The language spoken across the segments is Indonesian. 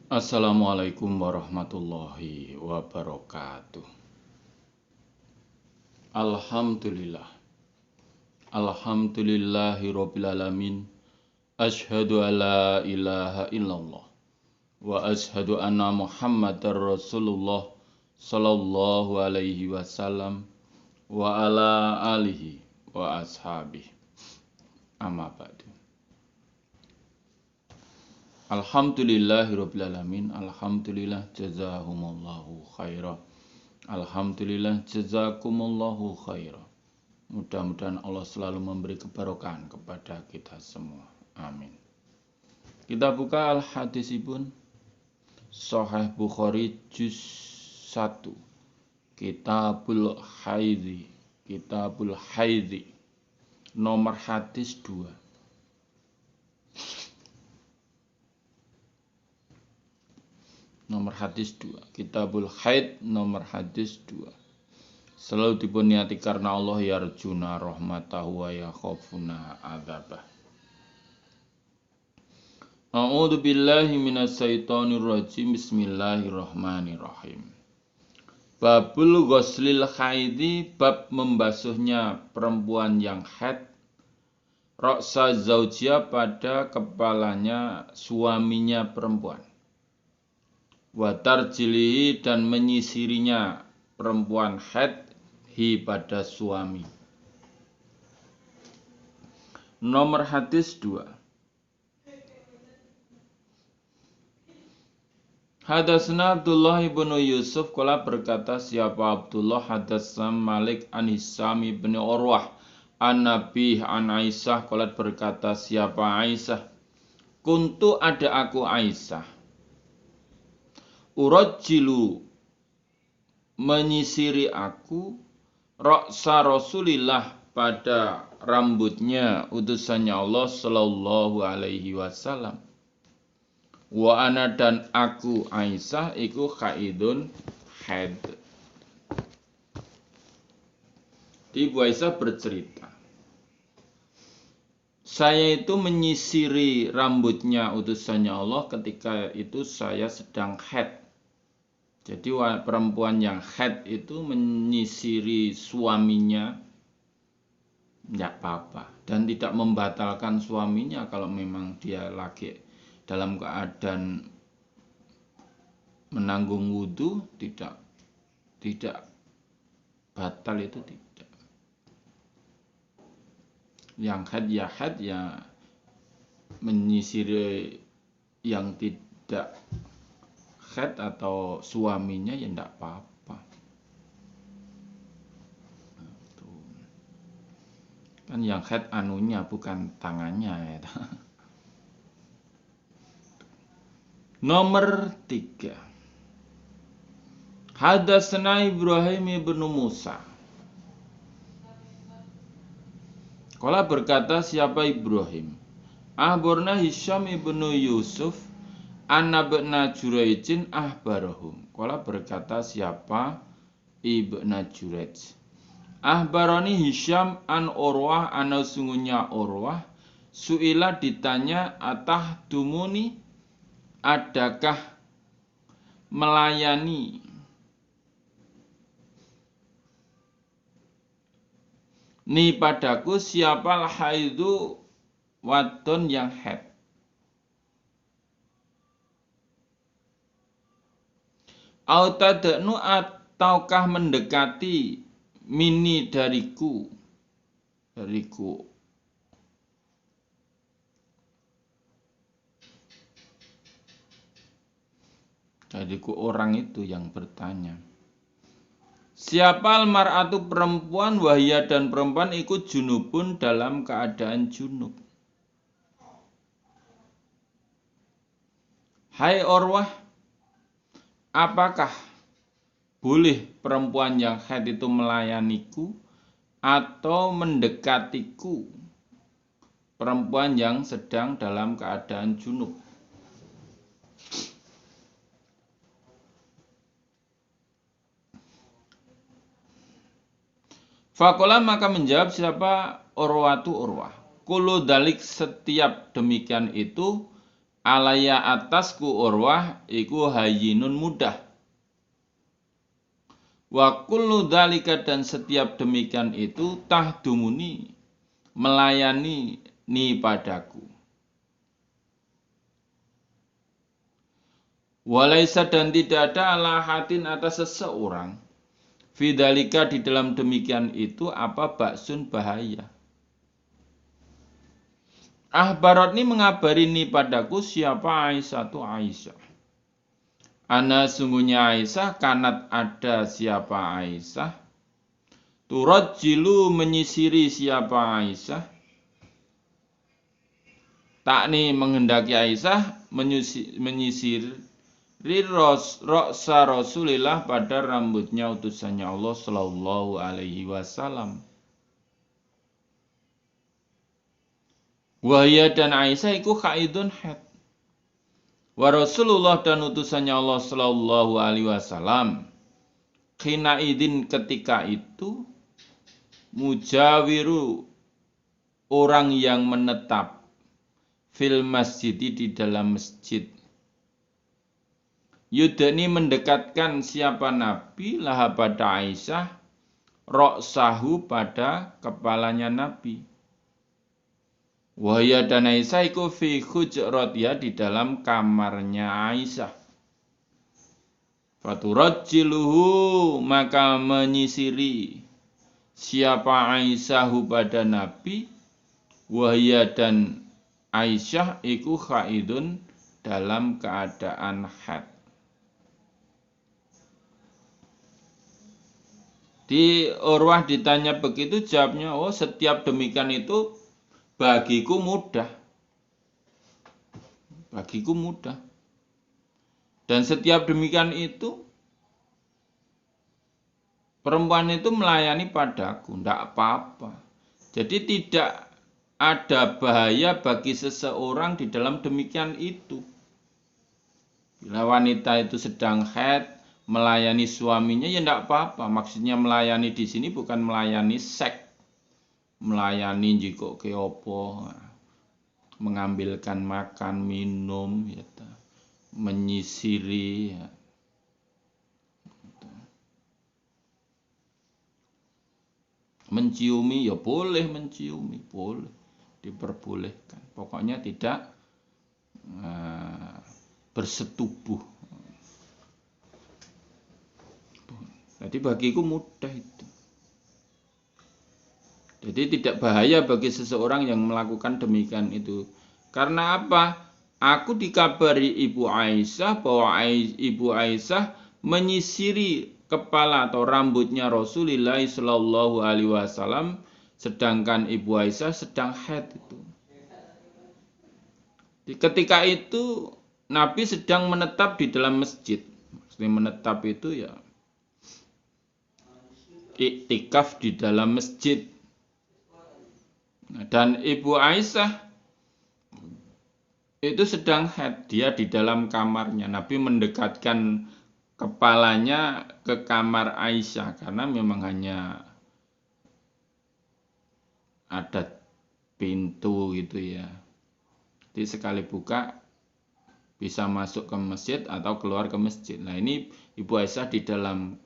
Assalamualaikum warahmatullahi wabarakatuh. Alhamdulillah. Alhamdulillahirabbil alamin. Asyhadu alla ilaha illallah wa asyhadu anna Muhammadar Rasulullah sallallahu alaihi wasallam wa ala alihi wa ashabihi. Amma ba'du. Alhamdulillahirabbil alamin. Alhamdulillah jazakumullahu khairan. Alhamdulillah jazakumullahu khairan. Mudah-mudahan Allah selalu memberi keberkahan kepada kita semua. Amin. Kita buka al-hadisipun Sahih Bukhari juz 1. Kitabul Haidhi. Kitabul Haidhi. Nomor hadis 2. Nomor hadis 2. Kitabul Haid nomor hadis 2. Selalu dipuniati karena Allah yarjuna rahmatahu wa yakhafuna adzabah. A'udzu billahi minasyaitonir rajim. Bismillahirrahmanirrahim. Babul ghuslil haidhi, bab membasuhnya perempuan yang haid, ra'sa zaujiyah, pada kepalanya suaminya perempuan. Watar jilihi, dan menyisirinya perempuan haid hi pada suami. Nomor hadis 2. Hadatsana Abdullah ibn Yusuf qala, berkata siapa Abdullah, hadatsana Malik an Hisam ibn Urwah an Nabi an Aisyah qala, berkata siapa Aisyah, kuntu, ada aku Aisyah, urajjilu, menyisiri aku, ra'sa Rasulillah, pada rambutnya utusannya Allah sallallahu alaihi wasallam. Wa ana, dan aku Aisyah iku haidun, haid. Ibu Aisyah bercerita, saya itu menyisiri rambutnya utusannya Allah ketika itu saya sedang haid. Jadi perempuan yang haid itu menyisiri suaminya tidak apa-apa, dan tidak membatalkan suaminya kalau memang dia lagi dalam keadaan menanggung wudu, tidak batal, itu tidak. Yang haid ya menyisiri yang tidak haid atau suaminya ya tidak apa-apa. Kan yang haid anunya, bukan tangannya ya. Nomor 3. Hadatsana Ibrahim ibn Musa. Qala, berkata siapa Ibrahim, ahbarna Hisham ibn Yusuf anna ibna Jurayjin ahbarahum. Qala, berkata siapa ibna Jurayj, ahbarani Hisham an Urwah, ana sungguhnya Urwah, suila, ditanya, atah dumuni, adakah melayani ni padaku, siapa haidu, wadon yang haid. Autadnu, ataukah mendekati, mini, dariku. Dariku orang itu yang bertanya. Siapa almar'atu, perempuan, wahya, dan perempuan ikut junubun, dalam keadaan junub. Hai Urwah, apakah boleh perempuan yang haid itu melayaniku atau mendekatiku, perempuan yang sedang dalam keadaan junub? Faqala, maka menjawab siapa Urwatu Urwah, kullu dalik, setiap demikian itu, alaya atasku Urwah iku hayyinun mudah. Wa kullu dzalika dan setiap demikian itu tahdumuni melayani ni padaku. Walaisa dan tidak ada ala hatin atas seseorang fidzalika di dalam demikian itu apa baksun bahaya. Ahbarat ini mengabari ni padaku siapa Aisyah tu Aisyah. Ana sungguhnya Aisyah kanat ada siapa Aisyah. Turajjilu menyisiri siapa Aisyah. Takni menghendaki Aisyah menyisiri roksa Rasulillah pada rambutnya utusannya Allah Sallallahu Alaihi Wasallam. Wahya dan Aisyah iku haidun haid. Wa Rasulullah dan utusannya Allah Sallallahu Alaihi Wasallam. Khina idin ketika itu mujawiru orang yang menetap fil masjid di dalam masjid. Yudhani mendekatkan siapa Nabi laha pada Aisyah roksahu pada kepalanya Nabi. Wahya dan Aisyah iku fi hujratiyah di dalam kamarnya Aisyah. Faturajjiluhu maka menyisiri siapa Aisyah pada Nabi. Wahya dan Aisyah iku haidun dalam keadaan haid. Di Urwah ditanya begitu jawabnya, oh setiap demikian itu bagiku mudah. Bagiku mudah. Dan setiap demikian itu perempuan itu melayani padaku, tidak apa-apa. Jadi tidak ada bahaya bagi seseorang di dalam demikian itu. Bila wanita itu sedang haid, melayani suaminya ya tidak apa-apa. Maksudnya melayani di sini bukan melayani seks. Melayani jiko ke opo, mengambilkan makan minum, ya, menyisiri, ya. Menciumi ya boleh, menciumi boleh, diperbolehkan. Pokoknya tidak bersetubuh. Jadi bagiku mudah itu. Jadi tidak bahaya bagi seseorang yang melakukan demikian itu. Karena apa? Aku dikabari Ibu Aisyah bahwa Ibu Aisyah menyisiri kepala atau rambutnya Rasulullah Shallallahu Alaihi Wasallam, sedangkan Ibu Aisyah sedang haid itu. Ketika itu Nabi sedang menetap di dalam masjid. Maksudnya menetap itu ya iktikaf di dalam masjid. Dan Ibu Aisyah itu sedang haid, dia di dalam kamarnya. Nabi mendekatkan kepalanya ke kamar Aisyah karena memang hanya ada pintu gitu ya. Jadi sekali buka bisa masuk ke masjid atau keluar ke masjid. Nah ini Ibu Aisyah di dalam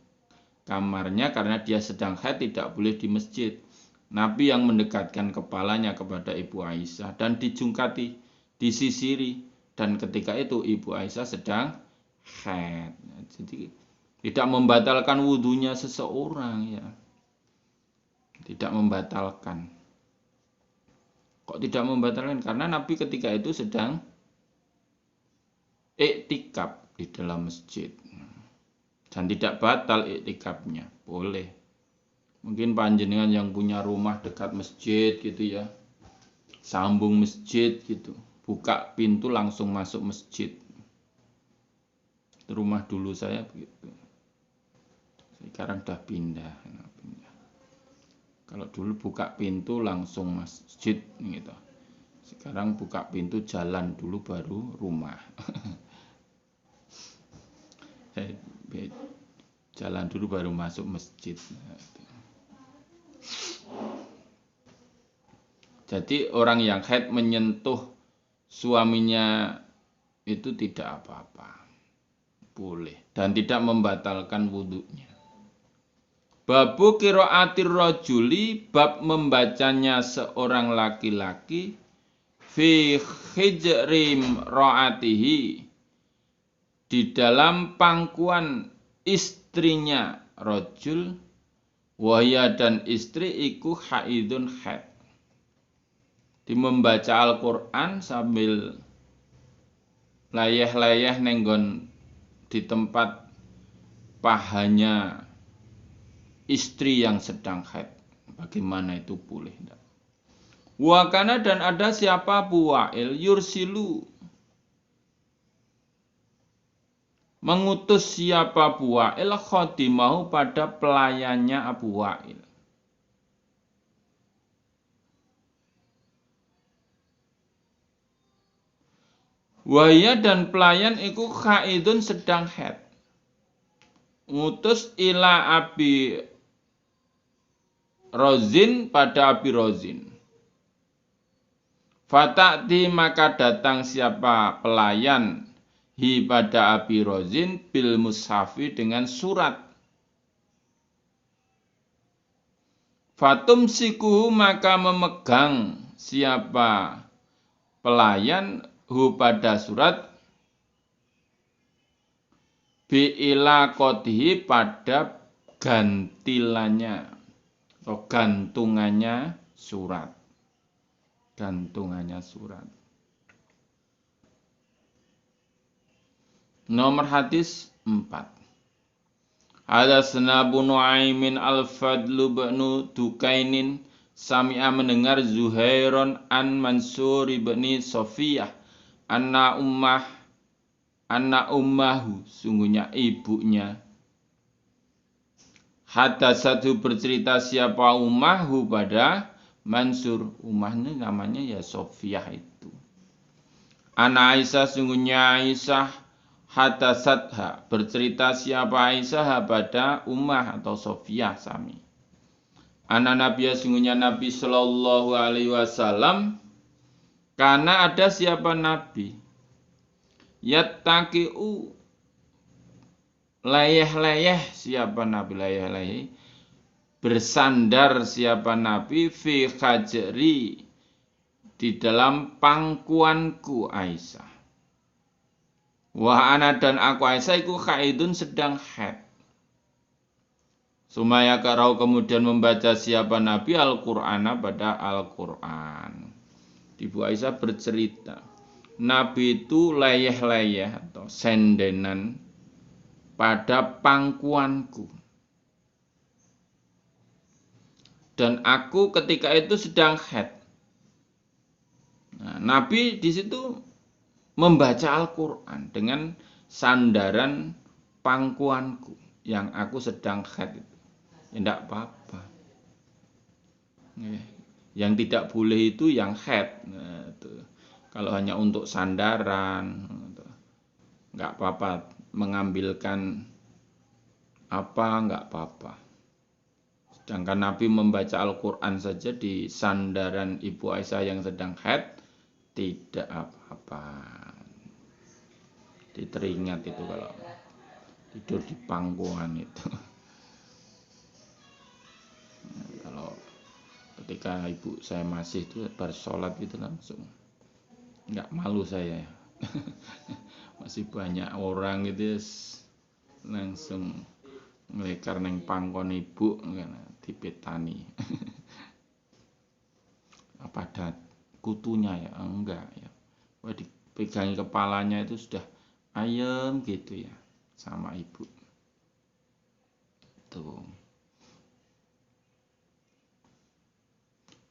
kamarnya karena dia sedang haid tidak boleh di masjid. Nabi yang mendekatkan kepalanya kepada Ibu Aisyah dan dijungkati, disisiri, dan ketika itu Ibu Aisyah sedang haid. Jadi tidak membatalkan wudunya seseorang ya. Tidak membatalkan. Kok tidak membatalkan? Karena Nabi ketika itu sedang iktikaf di dalam masjid. Dan tidak batal iktikafnya, boleh. Mungkin panjenengan yang punya rumah dekat masjid gitu ya, sambung masjid gitu, buka pintu langsung masuk masjid. Rumah dulu saya begitu. Sekarang udah pindah. Kalau dulu buka pintu langsung masjid gitu. Sekarang buka pintu jalan dulu baru rumah. Jalan dulu baru masuk masjid. Jadi orang yang haid menyentuh suaminya itu tidak apa-apa, boleh, dan tidak membatalkan wudhunya. Babu qiraatir rajuli, bab membacanya seorang laki-laki fi hijrim ra'atihi, di dalam pangkuan istrinya rajul, wahya dan istri iku haidun haid. Di membaca Al-Qur'an sambil layah-layah nenggon di tempat pahanya istri yang sedang haid. Bagaimana itu boleh? Wakana, dan ada siapa Abu Wa'il yursilu, mengutus siapa Abu Wa'il khadimahu pada pelayannya Abu Wa'il. Wahya dan pelayan iku haidun sedang haid. Ngutus ila Abi Rozin pada Abi Rozin. Fata'ti, maka datang siapa pelayan hi pada Abi Rozin bil mushafi, dengan surat. Fatum sikuhu, maka memegang siapa pelayan hu pada surat, bi'ila qodhi, pada gantilannya atau gantungannya surat. Gantungannya surat. Nomor hadis 4. Hadatsana Abu Nuaimin al-Fadlu bin Dukainin sami'a, mendengar Zuhairon an Mansur ibni Sofiyah anna ummahu, sungguhnya ibunya, hadatsatu, bercerita siapa ummahu pada Mansur. Ummahnya namanya ya Sofiyah itu. Ana Aisyah, sungguhnya Aisyah, hadatsatha, bercerita siapa Aisyah pada Ummah atau Sofiyah sami. Ana Nabiya, sungguhnya Nabi sallallahu alaihi wasallam, karena ada siapa Nabi, yattaqi'u, layah-layah siapa Nabi, layah-layah, bersandar siapa Nabi, fi khajri, di dalam pangkuanku Aisyah. Wa ana, dan aku Aisyah iku haidun, sedang haid. Sumaya karau, kemudian membaca siapa Nabi Al-Qur'ana, pada Al-Qur'an. Ibu Aisyah bercerita, Nabi itu layah-layah atau sendenan pada pangkuanku. Dan aku ketika itu sedang haid. Nah, Nabi di situ membaca Al-Qur'an dengan sandaran pangkuanku yang aku sedang haid itu. Ya tidak apa-apa. Yang tidak boleh itu yang haid. Nah, itu. Kalau hanya untuk sandaran, nggak apa-apa. Mengambilkan apa, nggak apa-apa. Sedangkan Nabi membaca Al-Qur'an saja di sandaran Ibu Aisyah yang sedang haid, tidak apa-apa. Diteringat itu kalau tidur di pangkuan itu. Kalau ketika ibu saya masih itu bersolat itu langsung nggak malu saya. Masih banyak orang gitu langsung ngelekar neng pangkon ibu dipetani. Apa ada kutunya ya? Enggak ya. Wah, dipegangi kepalanya itu sudah ayem gitu ya sama ibu. Tuh.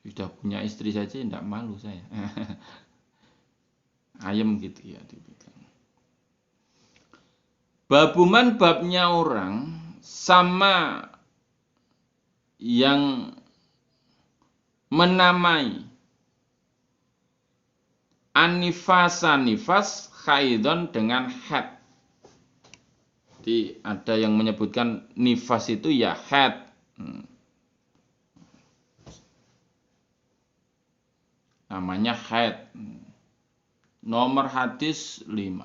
Sudah punya istri saja tidak malu saya. Ayem gitu ya dipegang. Babuman, babnya orang sama yang menamai anifasa, nifas, haidon, dengan haid. Jadi ada yang menyebutkan nifas itu ya haid. Namanya haid. Nomor hadis 5.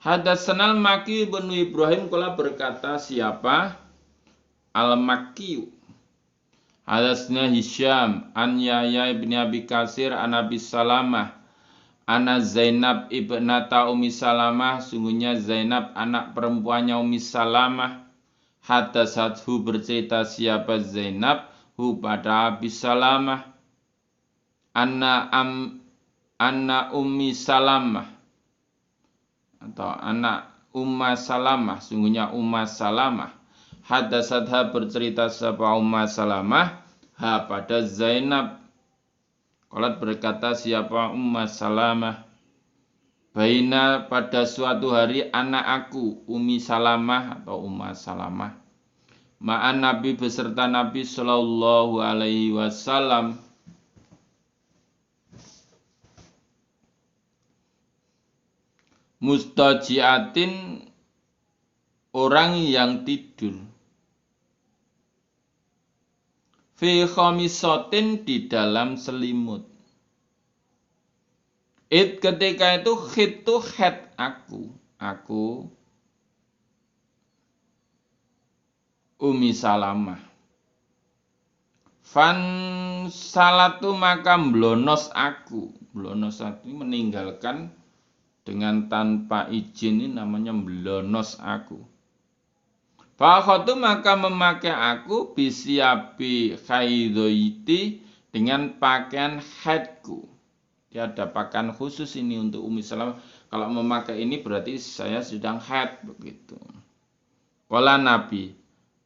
Hadatsana al-Makki bin Ibrahim qala berkata siapa? Al-Makki. Hadatsana Hisyam an Yahya bin Abi Katsir an Abi Salamah ana Zainab ibnata Ummi Salamah, sungguhnya Zainab anak perempuannya Ummi Salamah. Hadatsathu bercerita siapa Zainab hu pada Abi Salamah anna Ummi Salamah atau anak Umma Salamah, sungguhnya Umma Salamah. Hadatsatha bercerita siapa Umma Salamah ha pada Zainab. Qalat berkata siapa Umma Salamah, baina pada suatu hari anak aku Ummi Salamah atau Umma Salamah ma'an Nabi beserta Nabi sallallahu alaihi wasallam mustajiatin, orang yang tidur, fi khamisatin, di dalam selimut. Ketika itu khitu head aku Ummi Salamah. Fan salatu maka blonos aku meninggalkan dengan tanpa izin, ini namanya blonos aku. Fakhatu maka memakai aku bisiabi khaidoiti, dengan pakaian haidku. Dia ada pakaian khusus ini untuk Ummi Salamah. Kalau memakai ini berarti saya sedang haid begitu. Wala Nabi,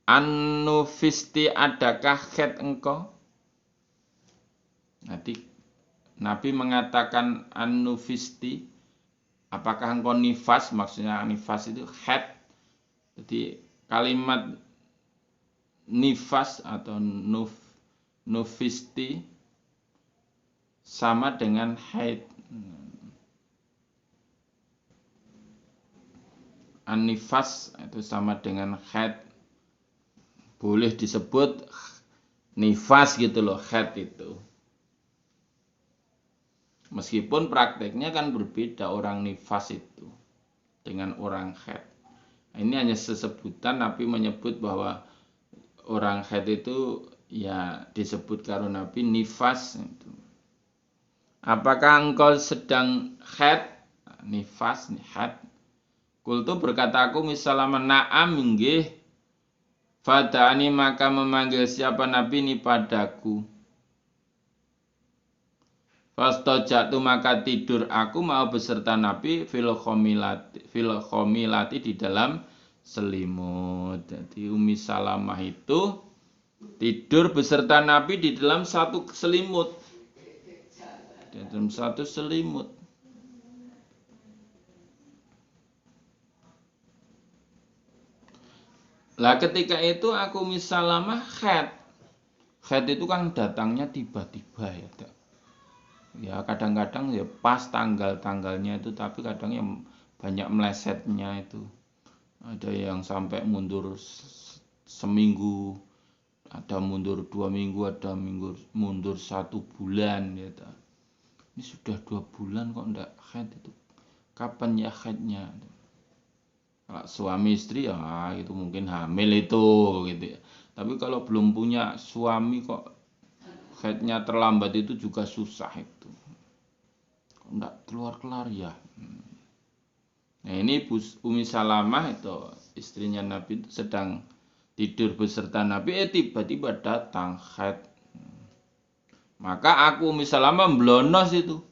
An-nufisti, adakah haid engkau? Nanti Nabi mengatakan an-nufisti, apakah engkau nifas? Maksudnya nifas itu haid. Jadi kalimat nifas atau nufisti sama dengan haid. An-nifas itu sama dengan haid. Boleh disebut nifas gitu loh, haid itu. Meskipun prakteknya kan berbeda orang nifas itu dengan orang haid. Ini hanya sesebutan, Nabi menyebut bahwa orang haid itu ya disebut karena Nabi nifas itu. Apakah engkau sedang haid? Nifas, haid. Kultu berkata aku misalnya na'am nggih. Fada'ani maka memanggil siapa Nabi ini padaku. Fastajatu maka tidur aku mau beserta Nabi fil khomilati, di dalam selimut. Jadi Ummi Salamah itu tidur beserta Nabi di dalam satu selimut. Di dalam satu selimut. Lah ketika itu aku Ummi Salamah haid. Haid itu kan datangnya tiba-tiba ya. Ya kadang-kadang ya pas tanggal-tanggalnya itu, tapi kadang yang banyak melesetnya itu. Ada yang sampai mundur seminggu, ada mundur 2 minggu, ada mundur 1 bulan gitu. Ini sudah 2 bulan kok enggak haid itu. Kapan ya haidnya? Kalau suami istri ya itu mungkin hamil itu gitu ya. Tapi kalau belum punya suami kok haidnya terlambat itu juga susah itu. Kok enggak keluar-kelar ya. Nah ini Ummi Salamah itu istrinya Nabi itu sedang tidur beserta Nabi, tiba-tiba datang haid. Maka aku Ummi Salamah mblonos itu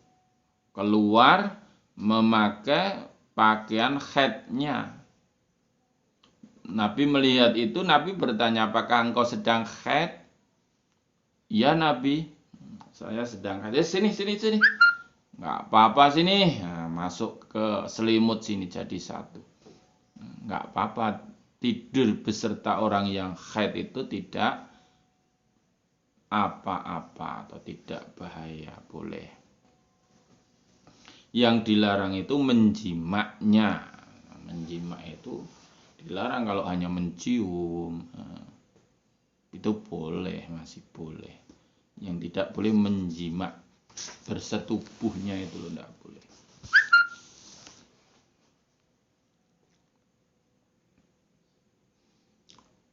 keluar memakai pakaian haidnya. Nabi melihat itu, Nabi bertanya, apakah engkau sedang haid? Ya Nabi, saya sedang haid. Sini. Nggak apa-apa sini. Nah, masuk ke selimut sini jadi satu. Nggak apa-apa, tidur beserta orang yang haid itu tidak apa-apa atau tidak bahaya, boleh. Yang dilarang itu menjimaknya. Menjimak itu dilarang, kalau hanya mencium itu boleh, masih boleh. Yang tidak boleh menjimak bersetubuhnya itu loh, tidak boleh.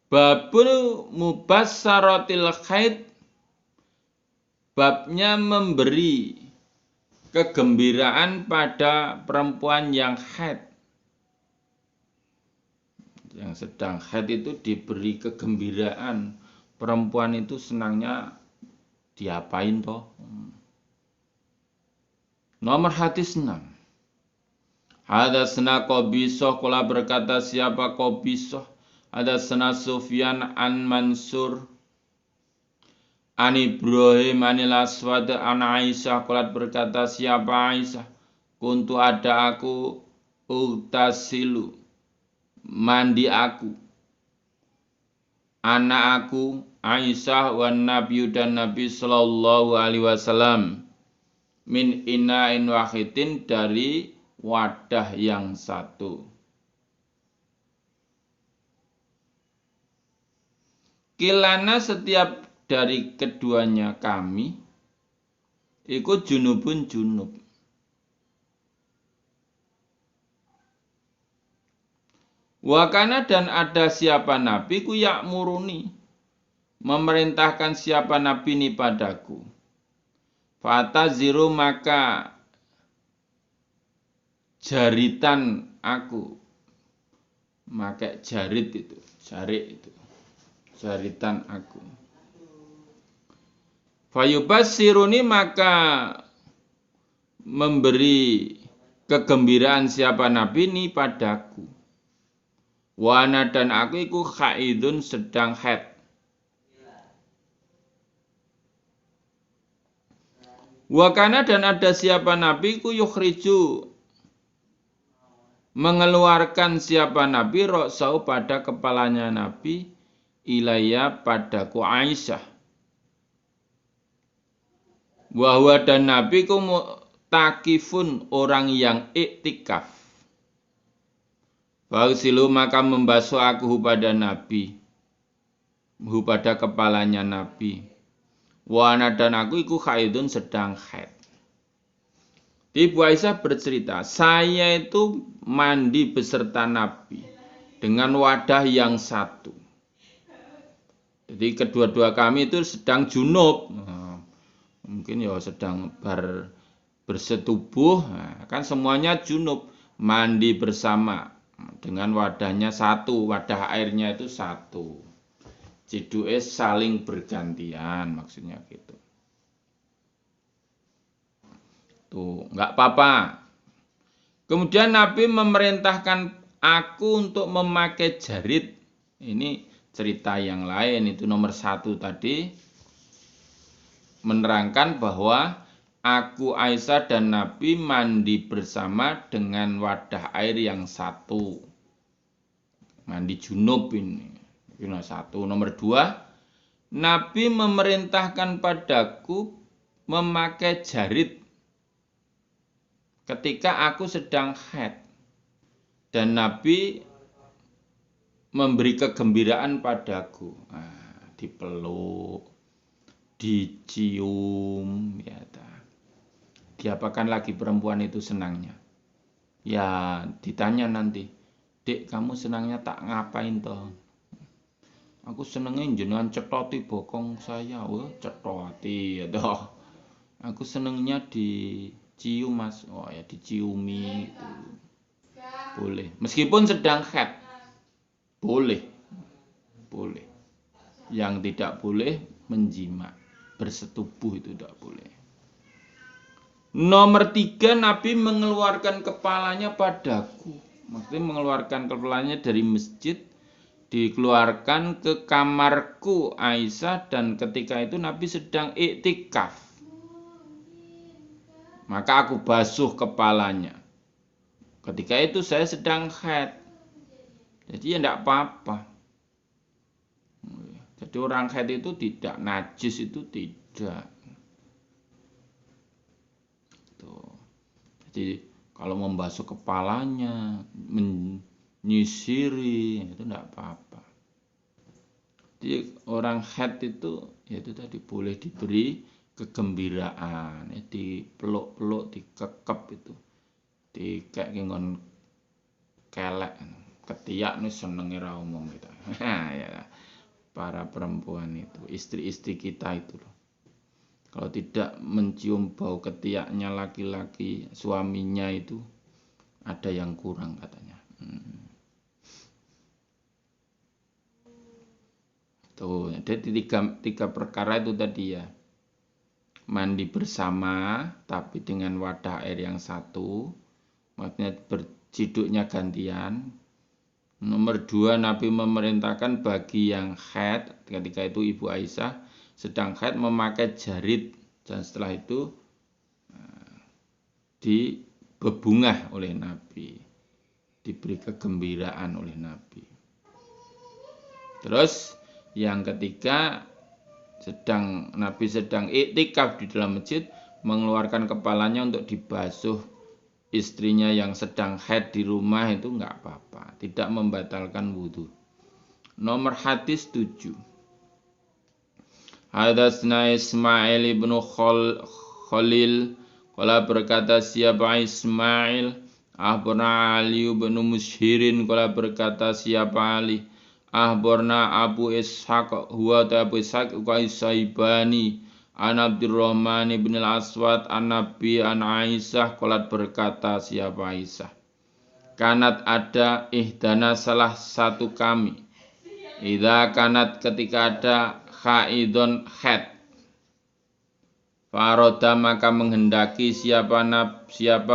Babul mubassaratil haid, babnya memberi kegembiraan pada perempuan yang haid. Yang sedang haid itu diberi kegembiraan. Perempuan itu senangnya diapain toh? Nomor hadis 6. Hadatsana Qabisah, qala berkata siapa Qabisah? Hadatsana Sufyan an Mansur an Ibrahim anil Aswad an Aisyah, qala berkata siapa Aisyah? Kuntu ada aku utasilu, mandi aku, anak aku Aisyah wan Nabi dan Nabi sallallahu alaihi wasallam min ina'in wahidin, dari wadah yang satu. Kilana setiap dari keduanya kami ikut junubun junub. Wakana dan ada siapa nabi ku ya'muruni, memerintahkan siapa nabi ini padaku. Fataziru maka jaritan aku, maka jarit itu, jarik itu, jaritan aku. Fayubassiruni maka memberi kegembiraan siapa nabi ini padaku. Wana dan aku iku haidun sedang haid. Wakana dan ada siapa nabi ku yukhriju, mengeluarkan siapa nabi roksau pada kepalanya nabi, ilaya padaku Aisyah. Wahwa dan nabi ku takifun, orang yang iktikaf. Fausilu maka membasuh aku pada nabi, pada kepalanya nabi. Wana dan aku iku haidun sedang haid. Ibu Aisyah bercerita, saya itu mandi beserta Nabi dengan wadah yang satu. Jadi kedua-dua kami itu sedang junub. Mungkin ya sedang bersetubuh, kan semuanya junub, mandi bersama dengan wadahnya satu, wadah airnya itu satu. Jidu'e saling bergantian, maksudnya gitu. Tuh, nggak apa-apa. Kemudian Nabi memerintahkan aku untuk memakai jarit. Ini cerita yang lain, itu nomor 1 tadi. Menerangkan bahwa aku, Aisyah dan Nabi mandi bersama dengan wadah air yang satu. Mandi junub ini. Nomor 1. Nomor 2, Nabi memerintahkan padaku memakai jarit ketika aku sedang haid. Dan Nabi memberi kegembiraan padaku. Dipeluk, dicium, ya. Diapakan lagi perempuan itu senangnya? Ya ditanya nanti, "Dek, kamu senangnya tak ngapain toh?" Aku senengnya jenengan cetoti bokong saya, cetoti ya toh. Aku senengnya dicium mas, ya diciumi gitu. Boleh, meskipun sedang haid, boleh. Yang tidak boleh menjima, bersetubuh itu tidak boleh. Nomor 3, Nabi mengeluarkan kepalanya padaku. Maksudnya mengeluarkan kepalanya dari masjid, dikeluarkan ke kamarku Aisyah, dan ketika itu Nabi sedang iktikaf. Maka aku basuh kepalanya. Ketika itu saya sedang haid. Jadi ya tidak apa-apa. Jadi orang haid itu tidak najis, itu tidak. Tuh. Jadi kalau membasuh kepalanya, menyisiri, itu tidak apa-apa. Jadi orang haid itu, yaitu tadi boleh diberi kegembiraan, dipeluk-peluk, dikekep itu, dikek ngon kelek, ketiak nih senenge ra omong kita. Ya, para perempuan itu, istri-istri kita itu loh. Kalau tidak mencium bau ketiaknya laki-laki suaminya itu ada yang kurang katanya. Tuh, jadi tiga perkara itu tadi ya. Mandi bersama tapi dengan wadah air yang satu, maksudnya berciduknya gantian. Nomor 2, Nabi memerintahkan bagi yang haid, ketika itu Ibu Aisyah sedang haid memakai jarit, dan setelah itu dibebungah oleh Nabi, diberi kegembiraan oleh Nabi. Terus yang ketiga, Nabi sedang iktikaf di dalam masjid, mengeluarkan kepalanya untuk dibasuh istrinya yang sedang haid di rumah, itu enggak apa-apa, tidak membatalkan wudhu. Nomor hadis 7. Hadatsna Ismail ibn Khalil, qala berkata siapa Ismail, akhbarna Ali ibn Mushirin, qala berkata siapa Ali, akhbarna Abu Ishaq huwa Abu Ishaq Saibani an Abdurrahman bin al-Aswad an Nabi an Aisyah, qalat berkata siapa Aisyah, kanat ada ihdana salah satu kami, idza kanat ketika ada haidon haid, faroda maka menghendaki siapa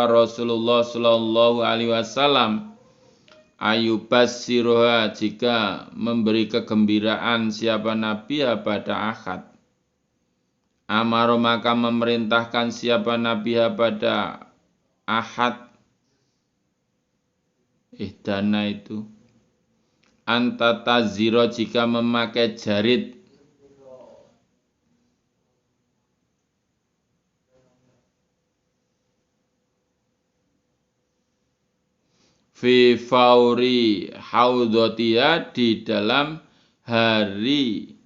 Rasulullah sallallahu alaihi wasallam ayubassiruha, jika memberi kegembiraan siapa Nabi pada akad. Amaro maka memerintahkan siapa Nabi pada ahad ihdana itu, antataziro, jika memakai jarit, fi fauri haudotia, di dalam hari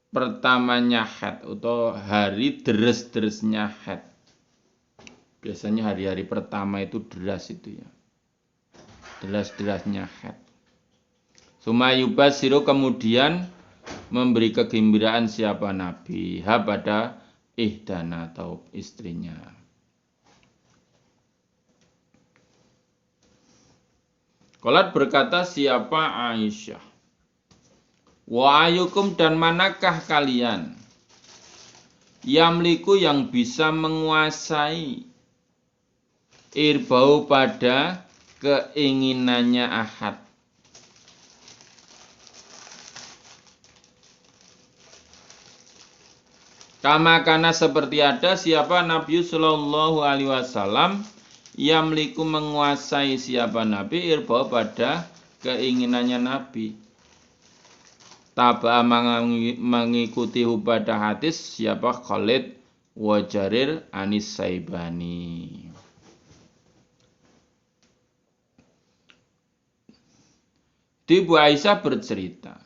pertamanya haid atau hari deres-deresnya haid. Biasanya hari-hari pertama itu deras itu ya, deras-derasnya haid. Sumayubasiru, kemudian memberi kegembiraan siapa Nabi pada ihdana atau istrinya. Qalat berkata siapa Aisyah, wa ayukum, dan manakah kalian, yamliku, yang bisa menguasai, irbau, pada keinginannya ahad. Kama kana, seperti ada siapa Nabi sallallahu alaihi wasallam, yamliku, menguasai siapa Nabi, irbau, pada keinginannya Nabi. Taba mengikuti pada hadis siapa Khalid wa Jarir anis Saibani. Ibu Aisyah bercerita,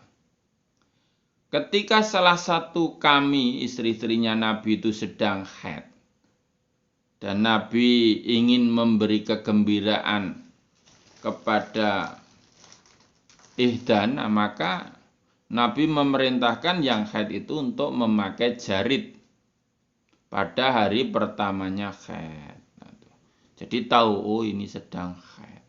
ketika salah satu kami, istri-istrinya Nabi itu sedang haid, dan Nabi ingin memberi kegembiraan kepada ihdana, maka Nabi memerintahkan yang haid itu untuk memakai jarit pada hari pertamanya haid. Jadi tahu, oh ini sedang haid.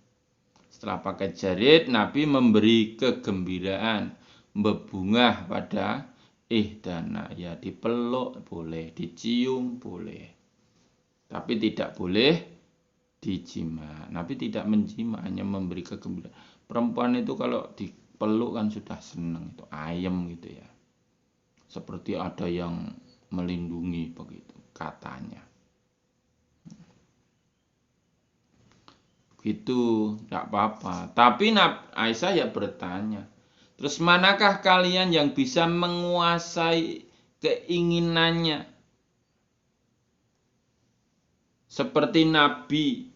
Setelah pakai jarit, Nabi memberi kegembiraan, bebungah pada ihdana. Ya, dipeluk boleh, dicium boleh, tapi tidak boleh dijima. Nabi tidak menjima, hanya memberi kegembiraan. Perempuan itu kalau dipeluk kan sudah senang, itu ayem gitu ya, seperti ada yang melindungi begitu katanya. Gitu, tidak apa-apa. Tapi Aisyah ya bertanya, terus manakah kalian yang bisa menguasai keinginannya seperti Nabi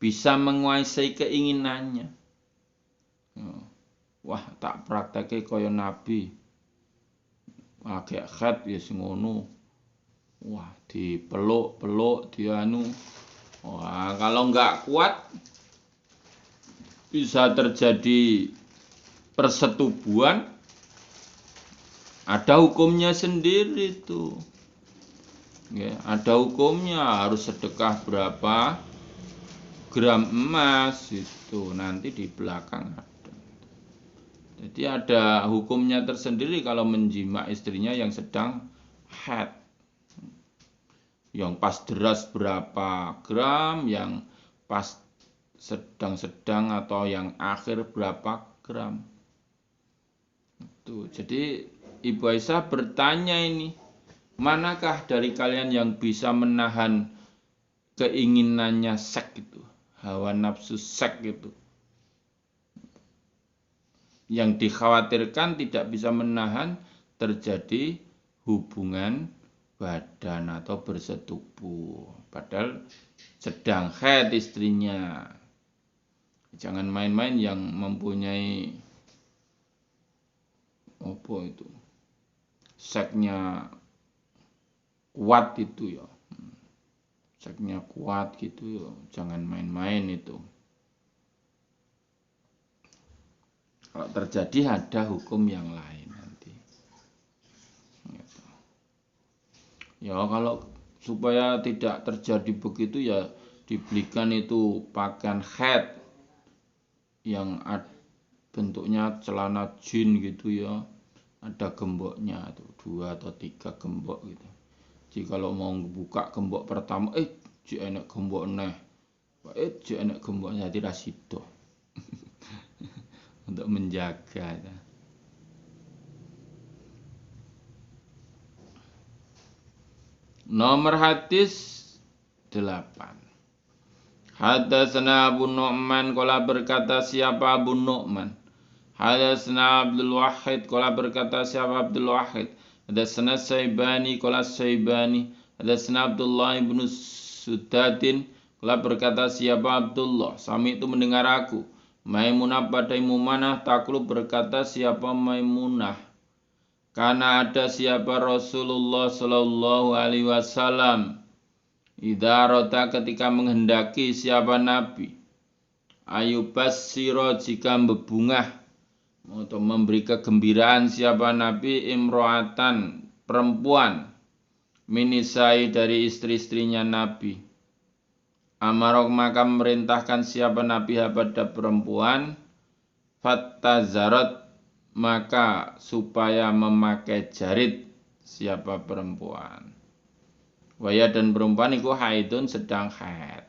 bisa menguasai keinginannya? Wah, tak prakteknya kaya Nabi, agak haid ya ngono. Wah, dipeluk-peluk dianu. Wah, kalau enggak kuat bisa terjadi persetubuhan, ada hukumnya sendiri tuh. Ya, ada hukumnya, harus sedekah berapa gram emas itu nanti di belakang ada. Jadi ada hukumnya tersendiri kalau menjima istrinya yang sedang haid. Yang pas deras berapa gram, yang pas sedang-sedang atau yang akhir berapa gram. Tuh, jadi Ibu Aisyah bertanya ini, manakah dari kalian yang bisa menahan keinginannya seks itu, hawa nafsu seks itu? Yang dikhawatirkan tidak bisa menahan terjadi hubungan badan atau bersetubuh. Padahal sedang haid istrinya. Jangan main-main yang mempunyai apa itu, seksnya kuat itu ya. Seksnya kuat gitu ya, jangan main-main itu. Kalau terjadi ada hukum yang lain nanti. Gitu. Ya kalau supaya tidak terjadi begitu ya dibelikan itu pakaian haid yang bentuknya celana jin gitu ya. Ada gemboknya tuh 2 atau 3 gembok gitu. Jadi kalau mau buka gembok pertama, jek enek gembok neh. Jek enek gemboknya jadi rasido. Untuk menjaga ya. Nomor hadis 8. Hadatsana Abu Nu'man qala berkata siapa Abu Nu'man. Hadatsana Abdul Wahid qala berkata siapa Abdul Wahid. Hadatsana Saibani qala Saibani. Hadatsana Abdullah ibn Sudadin qala berkata siapa Abdullah. Sami itu mendengar aku. Maimunah pada Maimunah taklub berkata siapa Maimunah. Karena ada siapa Rasulullah Shallallahu Alaihi Wasallam. Idza rota ketika menghendaki siapa Nabi. Ayubas siro jika bebungah atau memberi kegembiraan siapa Nabi imro'atan perempuan minisai dari istri-istrinya Nabi. Amarok maka memerintahkan siapa Nabi pada perempuan fattazarat maka supaya memakai jarit siapa perempuan. Waya dan perempuan itu haidun sedang haid.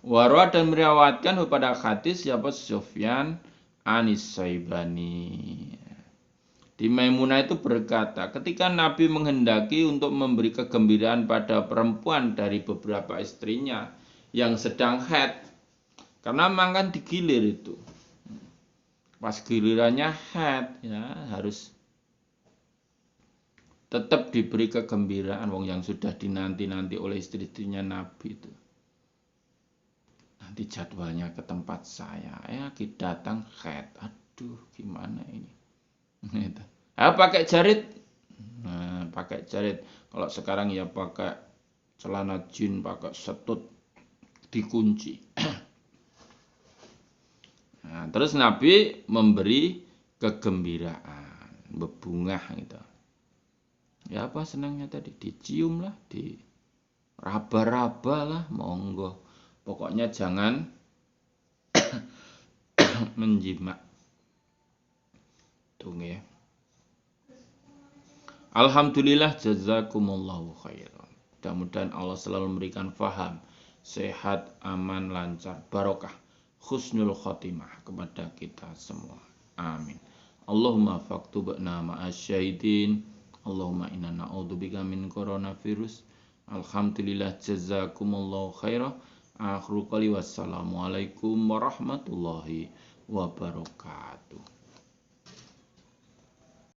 Warwa dan meriwayatkan kepada hadis siapa Sufyan Anis Saibani. Di Maimunah itu berkata, ketika Nabi menghendaki untuk memberi kegembiraan pada perempuan dari beberapa istrinya yang sedang haid, karena memang kan digilir itu. Pas gilirannya haid ya harus tetap diberi kegembiraan wong yang sudah dinanti-nanti oleh istri-istrinya Nabi itu. Nanti jadwalnya ke tempat saya, datang haid. Aduh, gimana ini? Gitu. Pakai jarit. Nah, pakai jarit. Kalau sekarang ya pakai celana jin, pakai setut dikunci. Nah, terus Nabi memberi kegembiraan, bebungah gitu. Ya apa senangnya tadi? Dicium lah, di raba-raba lah, monggo. Pokoknya jangan menjima. Tunggu ya. Alhamdulillah jazakumullahu khairan. Mudah-mudahan Allah selalu memberikan faham, sehat, aman, lancar, barokah, husnul khotimah kepada kita semua. Amin. Allahumma faktubna ma'asyahidin. Allahumma inna na'udzubika min coronavirus. Alhamdulillah jazakumullahu khairan. Akhru qali wassalamualaikum warahmatullahi wabarakatuh.